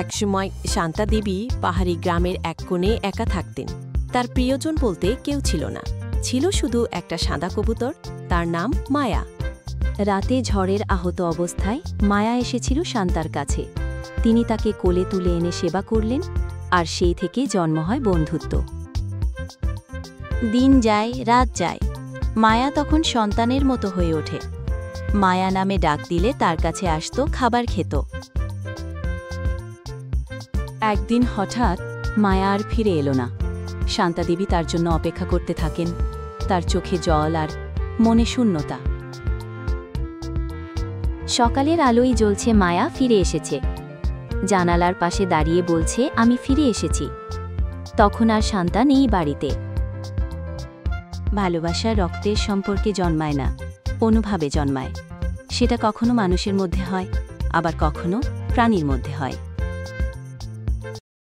একসময় শান্তা দেবী পাহাড়ি গ্রামের এক কোণে একা থাকতেন। তার প্রিয়জন বলতে কেউ ছিল না, ছিল শুধু একটা সাদা কবুতর, তার নাম মায়া। রাতে ঝড়ের আহত অবস্থায় মায়া এসেছিল শান্তার কাছে। তিনি তাকে কোলে তুলে এনে সেবা করলেন, আর সেই থেকে জন্ম হয় বন্ধুত্ব। দিন যায়, রাত যায়, মায়া তখন সন্তানের মতো হয়ে ওঠে। মায়া নামে ডাক দিলে তার কাছে আসতো, খাবার খেত। একদিন হঠাৎ মায়া আর ফিরে এলো না। শান্তা দেবী তার জন্য অপেক্ষা করতে থাকেন, তার চোখে জল আর মনে শূন্যতা। সকালের আলোয় জ্বলছে, মায়া ফিরে এসেছে। জানালার পাশে দাঁড়িয়ে বলছে, আমি ফিরে এসেছি। তখন আর শান্তা নেই বাড়িতে। ভালোবাসা রক্তের সম্পর্কে জন্মায় না, অনুভবে জন্মায়। সেটা কখনো মানুষের মধ্যে হয়, আবার কখনো প্রাণীর মধ্যে হয়।